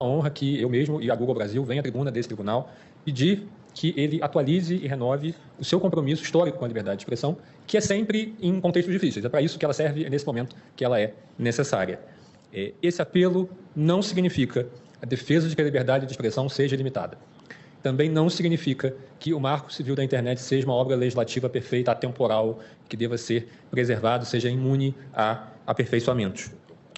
honra que eu mesmo e a Google Brasil venham à tribuna desse tribunal pedir que ele atualize e renove o seu compromisso histórico com a liberdade de expressão, que é sempre em contextos difíceis. É para isso que ela serve nesse momento que ela é necessária. Esse apelo não significa a defesa de que a liberdade de expressão seja limitada. Também não significa que o Marco Civil da Internet seja uma obra legislativa perfeita, atemporal, que deva ser preservado, seja imune a aperfeiçoamentos.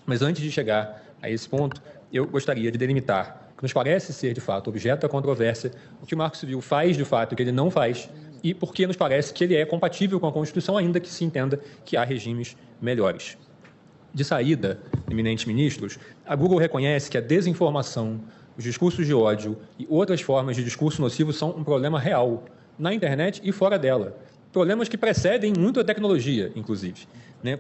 Mas antes de chegar a esse ponto, eu gostaria de delimitar que nos parece ser, de fato, objeto da controvérsia, o que o Marco Civil faz, de fato, e o que ele não faz, e porque nos parece que ele é compatível com a Constituição, ainda que se entenda que há regimes melhores. De saída, eminentes ministros, a Google reconhece que a desinformação, os discursos de ódio e outras formas de discurso nocivo são um problema real, na internet e fora dela. Problemas que precedem muito a tecnologia, inclusive.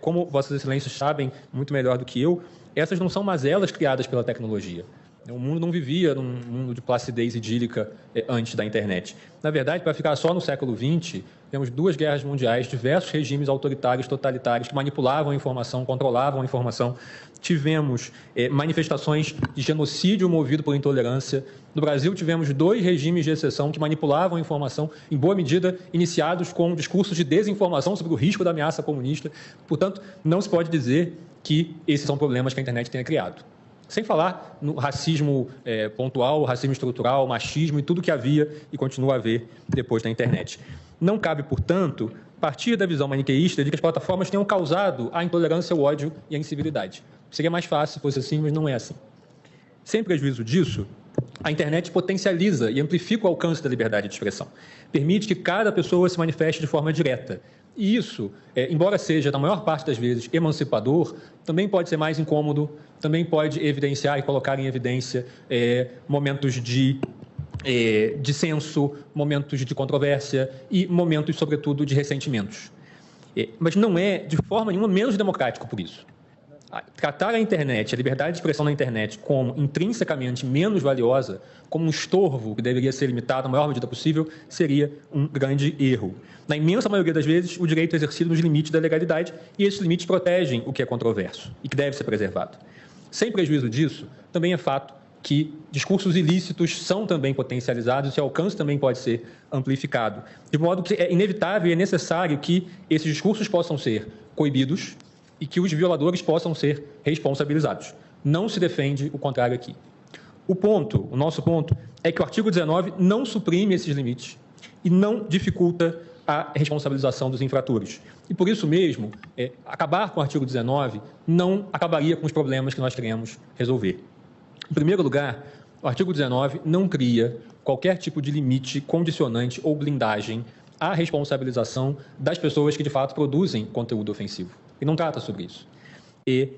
Como Vossas Excelências sabem muito melhor do que eu, essas não são mazelas criadas pela tecnologia. O mundo não vivia num mundo de placidez idílica antes da internet. Na verdade, para ficar só no século XX, temos 2 guerras mundiais, diversos regimes autoritários, totalitários, que manipulavam a informação, controlavam a informação. Tivemos manifestações de genocídio movido por intolerância. No Brasil, tivemos 2 regimes de exceção que manipulavam a informação, em boa medida iniciados com discursos de desinformação sobre o risco da ameaça comunista. Portanto, não se pode dizer que esses são problemas que a internet tenha criado. Sem falar no racismo pontual, racismo estrutural, machismo e tudo que havia e continua a haver depois da internet. Não cabe, portanto, partir da visão maniqueísta de que as plataformas tenham causado a intolerância, o ódio e a incivilidade. Seria mais fácil se fosse assim, mas não é assim. Sem prejuízo disso, a internet potencializa e amplifica o alcance da liberdade de expressão. Permite que cada pessoa se manifeste de forma direta. E isso, embora seja, na maior parte das vezes, emancipador, também pode ser mais incômodo, também pode evidenciar e colocar em evidência momentos de dissenso, momentos de controvérsia e momentos, sobretudo, de ressentimentos. Mas não é, de forma nenhuma, menos democrático por isso. Tratar a internet, a liberdade de expressão na internet, como intrinsecamente menos valiosa, como um estorvo que deveria ser limitado à maior medida possível, seria um grande erro. Na imensa maioria das vezes, o direito é exercido nos limites da legalidade e esses limites protegem o que é controverso e que deve ser preservado. Sem prejuízo disso, também é fato que discursos ilícitos são também potencializados e seu alcance também pode ser amplificado. De modo que é inevitável e é necessário que esses discursos possam ser coibidos e que os violadores possam ser responsabilizados. Não se defende o contrário aqui. O nosso ponto, é que o artigo 19 não suprime esses limites e não dificulta a responsabilização dos infratores. E por isso mesmo, acabar com o artigo 19 não acabaria com os problemas que nós queremos resolver. Em primeiro lugar, o artigo 19 não cria qualquer tipo de limite, condicionante ou blindagem à responsabilização das pessoas que, de fato, produzem conteúdo ofensivo. E não trata sobre isso. E,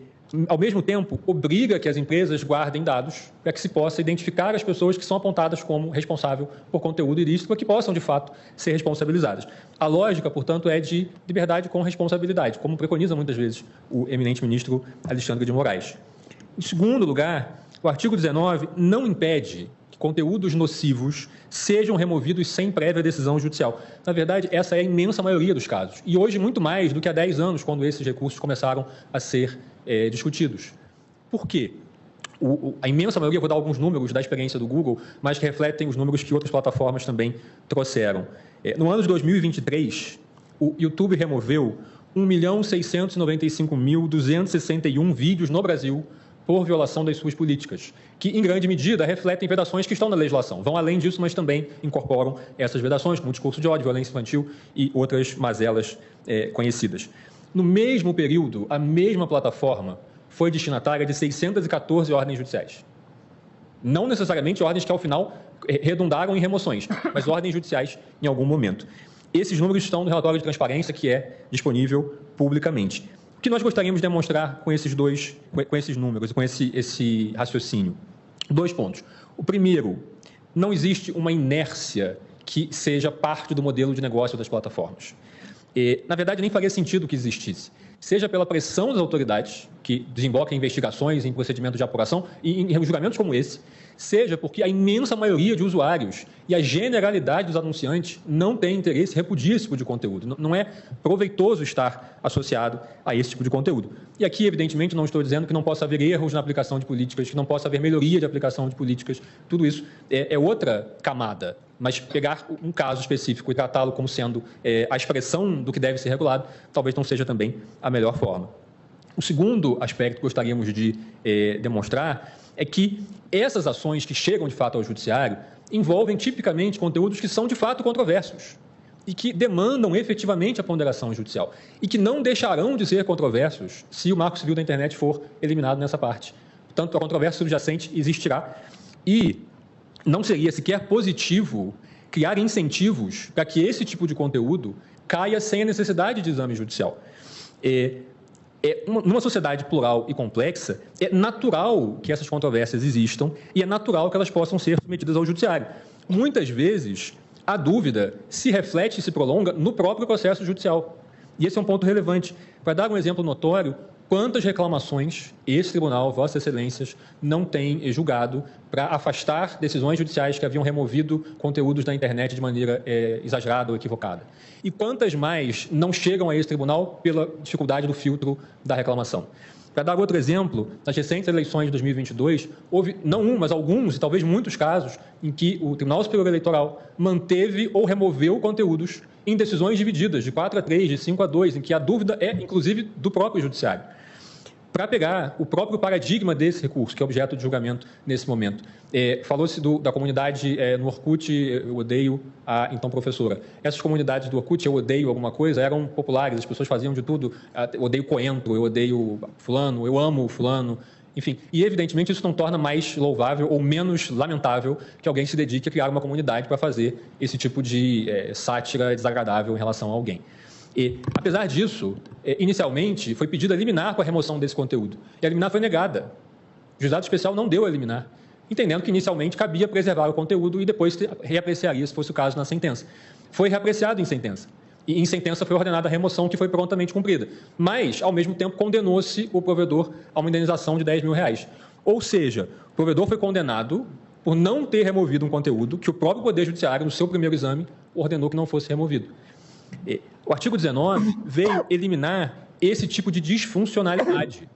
ao mesmo tempo, obriga que as empresas guardem dados para que se possa identificar as pessoas que são apontadas como responsável por conteúdo ilícito para que possam, de fato, ser responsabilizadas. A lógica, portanto, é de liberdade com responsabilidade, como preconiza muitas vezes o eminente ministro Alexandre de Moraes. Em segundo lugar, o artigo 19 não impede que conteúdos nocivos sejam removidos sem prévia decisão judicial. Na verdade, essa é a imensa maioria dos casos. E hoje, muito mais do que há 10 anos, quando esses recursos começaram a ser discutidos. Por quê? A imensa maioria, vou dar alguns números da experiência do Google, mas que refletem os números que outras plataformas também trouxeram. No ano de 2023, o YouTube removeu 1.695.261 vídeos no Brasil por violação das suas políticas, que, em grande medida, refletem vedações que estão na legislação. Vão além disso, mas também incorporam essas vedações, como discurso de ódio, violência infantil e outras mazelas conhecidas. No mesmo período, a mesma plataforma foi destinatária de 614 ordens judiciais. Não necessariamente ordens que, ao final, redundaram em remoções, mas ordens judiciais em algum momento. Esses números estão no relatório de transparência que é disponível publicamente. O que nós gostaríamos de demonstrar com esses números e com esse raciocínio? 2 pontos. O primeiro, não existe uma inércia que seja parte do modelo de negócio das plataformas. Na verdade, nem faria sentido que existisse. Seja pela pressão das autoridades, que desembocam em investigações, em procedimentos de apuração e em julgamentos como esse, seja porque a imensa maioria de usuários e a generalidade dos anunciantes não tem interesse, repudia esse tipo de conteúdo. Não é proveitoso estar associado a esse tipo de conteúdo. E aqui, evidentemente, não estou dizendo que não possa haver erros na aplicação de políticas, que não possa haver melhoria de aplicação de políticas. Tudo isso é outra camada. Mas pegar um caso específico e tratá-lo como sendo a expressão do que deve ser regulado, talvez não seja também a melhor forma. O segundo aspecto que gostaríamos de demonstrar é que essas ações que chegam de fato ao judiciário envolvem tipicamente conteúdos que são de fato controversos e que demandam efetivamente a ponderação judicial e que não deixarão de ser controversos se o Marco Civil da Internet for eliminado nessa parte. Portanto, a controvérsia subjacente existirá e não seria sequer positivo criar incentivos para que esse tipo de conteúdo caia sem a necessidade de exame judicial. Numa sociedade plural e complexa, é natural que essas controvérsias existam e é natural que elas possam ser submetidas ao judiciário. Muitas vezes, a dúvida se reflete e se prolonga no próprio processo judicial. E esse é um ponto relevante. Para dar um exemplo notório, quantas reclamações esse tribunal, Vossas Excelências, não tem julgado para afastar decisões judiciais que haviam removido conteúdos da internet de maneira exagerada ou equivocada. E quantas mais não chegam a esse tribunal pela dificuldade do filtro da reclamação. Para dar outro exemplo, nas recentes eleições de 2022, houve não um, mas alguns e talvez muitos casos em que o Tribunal Superior Eleitoral manteve ou removeu conteúdos em decisões divididas, de 4-3, de 5-2, em que a dúvida é, inclusive, do próprio judiciário. Para pegar o próprio paradigma desse recurso, que é objeto de julgamento nesse momento, falou-se da comunidade no Orkut, eu odeio a então professora. Essas comunidades do Orkut, eu odeio alguma coisa, eram populares, as pessoas faziam de tudo, eu odeio coentro, eu odeio fulano, eu amo fulano, enfim. E, evidentemente, isso não torna mais louvável ou menos lamentável que alguém se dedique a criar uma comunidade para fazer esse tipo de sátira desagradável em relação a alguém. E, apesar disso, inicialmente foi pedida a liminar com a remoção desse conteúdo. E a liminar foi negada. O juizado especial não deu a liminar, entendendo que inicialmente cabia preservar o conteúdo e depois reapreciaria, se fosse o caso, na sentença. Foi reapreciado em sentença. E em sentença foi ordenada a remoção, que foi prontamente cumprida. Mas, ao mesmo tempo, condenou-se o provedor a uma indenização de R$10 mil. Ou seja, o provedor foi condenado por não ter removido um conteúdo que o próprio Poder Judiciário, no seu primeiro exame, ordenou que não fosse removido. O artigo 19 veio eliminar esse tipo de disfuncionalidade.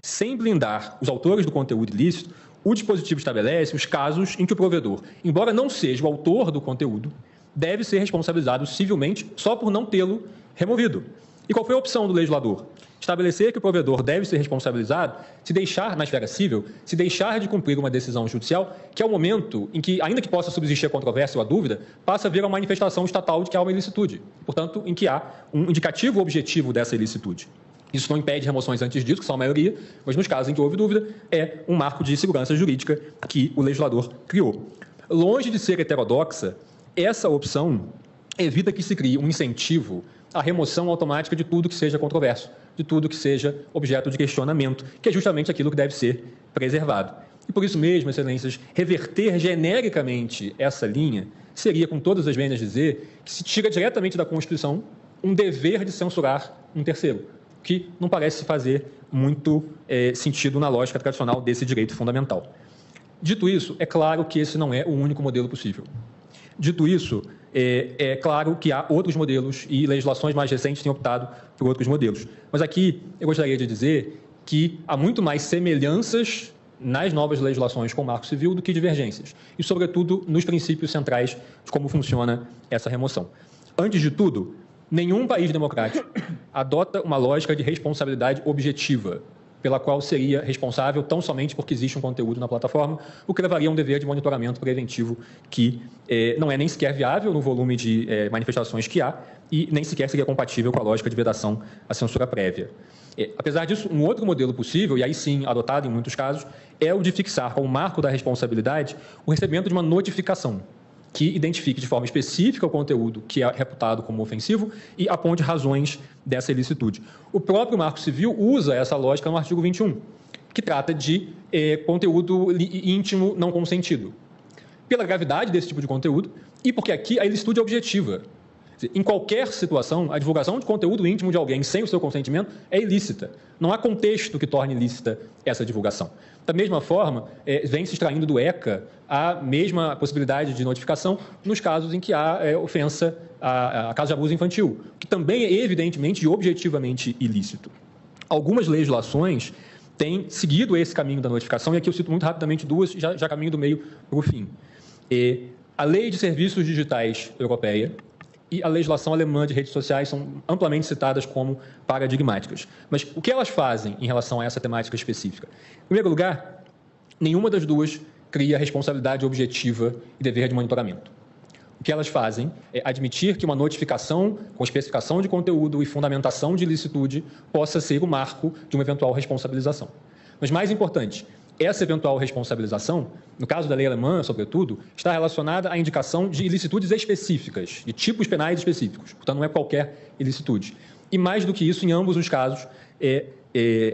Sem blindar os autores do conteúdo ilícito, o dispositivo estabelece os casos em que o provedor, embora não seja o autor do conteúdo, deve ser responsabilizado civilmente só por não tê-lo removido. E qual foi a opção do legislador? Estabelecer que o provedor deve ser responsabilizado se deixar, na esfera civil, se deixar de cumprir uma decisão judicial, que é o momento em que, ainda que possa subsistir a controvérsia ou a dúvida, passa a vir a manifestação estatal de que há uma ilicitude, portanto, em que há um indicativo objetivo dessa ilicitude. Isso não impede remoções antes disso, que são a maioria, mas nos casos em que houve dúvida, é um marco de segurança jurídica que o legislador criou. Longe de ser heterodoxa, essa opção evita que se crie um incentivo à remoção automática de tudo que seja controverso, de tudo que seja objeto de questionamento, que é justamente aquilo que deve ser preservado. E por isso mesmo, Excelências, reverter genericamente essa linha seria, com todas as vênias, dizer que se tira diretamente da Constituição um dever de censurar um terceiro, que não parece fazer muito sentido na lógica tradicional desse direito fundamental. Dito isso, é claro que esse não é o único modelo possível. Dito isso, é claro que há outros modelos e legislações mais recentes têm optado por outros modelos. Mas aqui eu gostaria de dizer que há muito mais semelhanças nas novas legislações com o Marco Civil do que divergências, e, sobretudo, nos princípios centrais de como funciona essa remoção. Antes de tudo, nenhum país democrático adota uma lógica de responsabilidade objetiva, pela qual seria responsável tão somente porque existe um conteúdo na plataforma, o que levaria a um dever de monitoramento preventivo que não é nem sequer viável no volume de manifestações que há e nem sequer seria compatível com a lógica de vedação à censura prévia. Apesar disso, um outro modelo possível, e aí sim adotado em muitos casos, é o de fixar como marco da responsabilidade o recebimento de uma notificação que identifique de forma específica o conteúdo que é reputado como ofensivo e aponte razões dessa ilicitude. O próprio Marco Civil usa essa lógica no artigo 21, que trata de conteúdo íntimo não consentido. Pela gravidade desse tipo de conteúdo e porque aqui a ilicitude é objetiva. Em qualquer situação, a divulgação de conteúdo íntimo de alguém sem o seu consentimento é ilícita. Não há contexto que torne ilícita essa divulgação. Da mesma forma, vem se extraindo do ECA a mesma possibilidade de notificação nos casos em que há ofensa a caso de abuso infantil, que também é evidentemente e objetivamente ilícito. Algumas legislações têm seguido esse caminho da notificação, e aqui eu cito muito rapidamente duas, já caminho do meio para o fim. A Lei de Serviços Digitais Europeia e a legislação alemã de redes sociais são amplamente citadas como paradigmáticas. Mas o que elas fazem em relação a essa temática específica? Em primeiro lugar, nenhuma das duas cria responsabilidade objetiva e dever de monitoramento. O que elas fazem é admitir que uma notificação com especificação de conteúdo e fundamentação de ilicitude possa ser o marco de uma eventual responsabilização. Mas, mais importante, essa eventual responsabilização, no caso da lei alemã, sobretudo, está relacionada à indicação de ilicitudes específicas, de tipos penais específicos. Portanto, não é qualquer ilicitude. E, mais do que isso, em ambos os casos,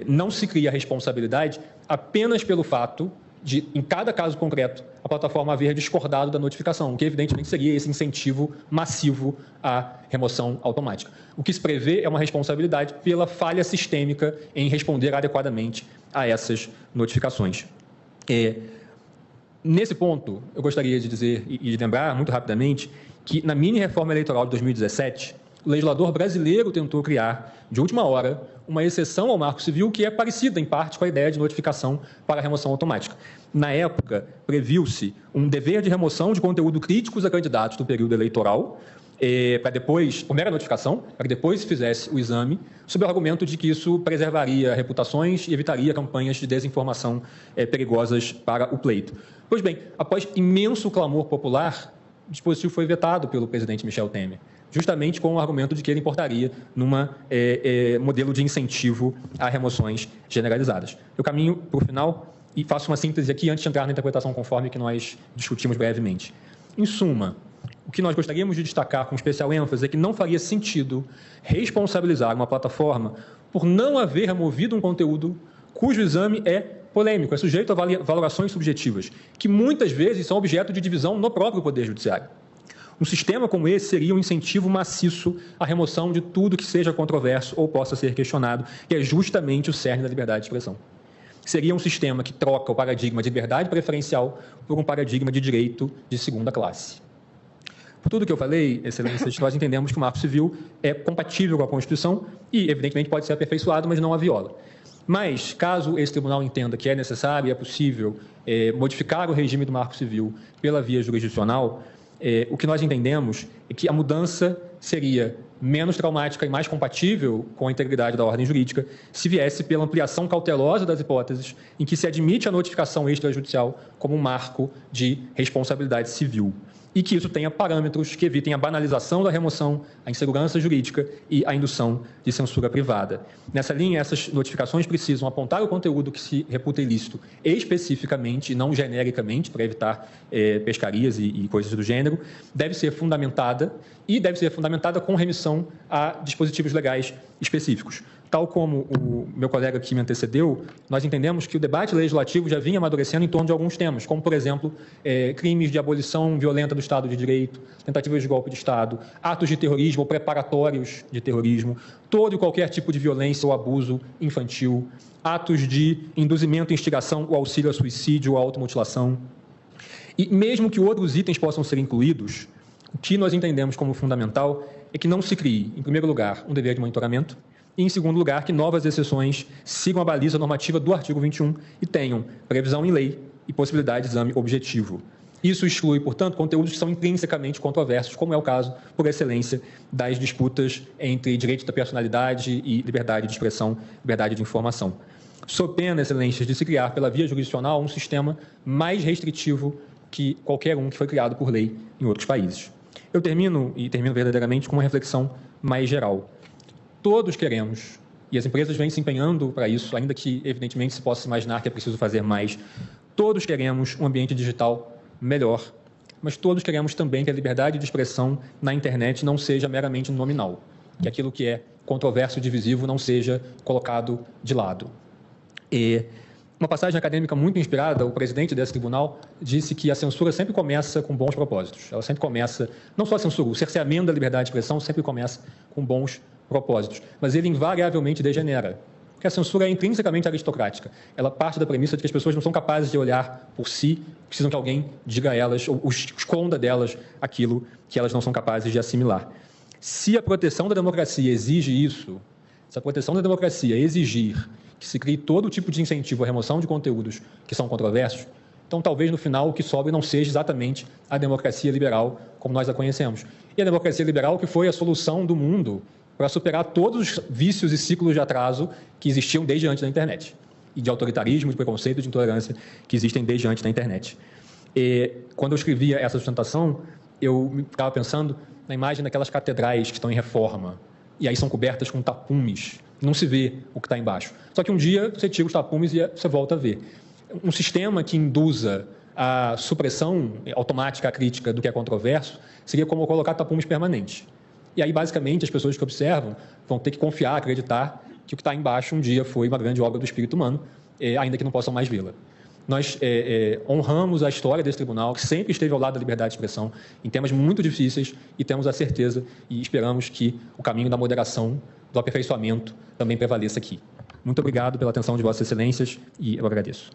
não se cria responsabilidade apenas pelo fato de, em cada caso concreto, a plataforma haver discordado da notificação, o que evidentemente seria esse incentivo massivo à remoção automática. O que se prevê é uma responsabilidade pela falha sistêmica em responder adequadamente a essas notificações. Nesse ponto, eu gostaria de dizer e de lembrar muito rapidamente que na mini-reforma eleitoral de 2017, o legislador brasileiro tentou criar, de última hora, uma exceção ao Marco Civil que é parecida, em parte, com a ideia de notificação para a remoção automática. Na época, previu-se um dever de remoção de conteúdo críticos a candidatos do período eleitoral, para depois, por mera notificação, para que depois se fizesse o exame, sob o argumento de que isso preservaria reputações e evitaria campanhas de desinformação perigosas para o pleito. Pois bem, após imenso clamor popular, o dispositivo foi vetado pelo presidente Michel Temer, justamente com o argumento de que ele importaria num modelo de incentivo a remoções generalizadas. Eu caminho para o final e faço uma síntese aqui antes de entrar na interpretação conforme que nós discutimos brevemente. Em suma, o que nós gostaríamos de destacar com especial ênfase é que não faria sentido responsabilizar uma plataforma por não haver removido um conteúdo cujo exame é polêmico, é sujeito a valorações subjetivas, que muitas vezes são objeto de divisão no próprio Poder Judiciário. Um sistema como esse seria um incentivo maciço à remoção de tudo que seja controverso ou possa ser questionado, que é justamente o cerne da liberdade de expressão. Seria um sistema que troca o paradigma de liberdade preferencial por um paradigma de direito de segunda classe. Por tudo que eu falei, excelências, nós entendemos que o Marco Civil é compatível com a Constituição e, evidentemente, pode ser aperfeiçoado, mas não a viola. Mas, caso esse tribunal entenda que é necessário e é possível modificar o regime do Marco Civil pela via jurisdicional, o que nós entendemos é que a mudança seria menos traumática e mais compatível com a integridade da ordem jurídica se viesse pela ampliação cautelosa das hipóteses em que se admite a notificação extrajudicial como um marco de responsabilidade civil e que isso tenha parâmetros que evitem a banalização da remoção, a insegurança jurídica e a indução de censura privada. Nessa linha, essas notificações precisam apontar o conteúdo que se reputa ilícito especificamente, não genericamente, para evitar pescarias e coisas do gênero, deve ser fundamentada e deve ser fundamentada com remissão a dispositivos legais específicos. Tal como o meu colega que me antecedeu, nós entendemos que o debate legislativo já vinha amadurecendo em torno de alguns temas, como, por exemplo, crimes de abolição violenta do Estado de Direito, tentativas de golpe de Estado, atos de terrorismo ou preparatórios de terrorismo, todo e qualquer tipo de violência ou abuso infantil, atos de induzimento, instigação ou auxílio a suicídio ou automutilação. E mesmo que outros itens possam ser incluídos, o que nós entendemos como fundamental é que não se crie, em primeiro lugar, um dever de monitoramento, e, em segundo lugar, que novas exceções sigam a baliza normativa do artigo 21 e tenham previsão em lei e possibilidade de exame objetivo. Isso exclui, portanto, conteúdos que são intrinsecamente controversos, como é o caso, por excelência, das disputas entre direito da personalidade e liberdade de expressão, liberdade de informação. Sob pena, excelências, de se criar pela via jurisdicional um sistema mais restritivo que qualquer um que foi criado por lei em outros países. Eu termino verdadeiramente com uma reflexão mais geral. Todos queremos, e as empresas vêm se empenhando para isso, ainda que, evidentemente, se possa imaginar que é preciso fazer mais, todos queremos um ambiente digital melhor, mas todos queremos também que a liberdade de expressão na internet não seja meramente nominal, que aquilo que é controverso e divisivo não seja colocado de lado. uma passagem acadêmica muito inspirada, o presidente desse tribunal disse que a censura sempre começa com bons propósitos. Ela sempre começa, não só a censura, o cerceamento da liberdade de expressão sempre começa com bons propósitos, mas ele invariavelmente degenera. Porque a censura é intrinsecamente aristocrática. Ela parte da premissa de que as pessoas não são capazes de olhar por si, precisam que alguém diga a elas ou esconda delas aquilo que elas não são capazes de assimilar. Se a proteção da democracia exige isso, se a proteção da democracia exigir que se crie todo tipo de incentivo à remoção de conteúdos que são controversos, então talvez no final o que sobre não seja exatamente a democracia liberal como nós a conhecemos. E a democracia liberal que foi a solução do mundo para superar todos os vícios e ciclos de atraso que existiam desde antes da internet, e de autoritarismo, de preconceito, de intolerância que existem desde antes da internet. E, quando eu escrevia essa sustentação, eu ficava pensando na imagem daquelas catedrais que estão em reforma, e aí são cobertas com tapumes, não se vê o que está embaixo. Só que um dia você tira os tapumes e você volta a ver. Um sistema que induza a supressão automática, a crítica do que é controverso, seria como colocar tapumes permanentes. E aí, basicamente, as pessoas que observam vão ter que confiar, acreditar que o que está embaixo um dia foi uma grande obra do espírito humano, ainda que não possam mais vê-la. Nós honramos a história desse tribunal, que sempre esteve ao lado da liberdade de expressão em temas muito difíceis, e temos a certeza e esperamos que o caminho da moderação, do aperfeiçoamento, também prevaleça aqui. Muito obrigado pela atenção de Vossas Excelências e eu agradeço.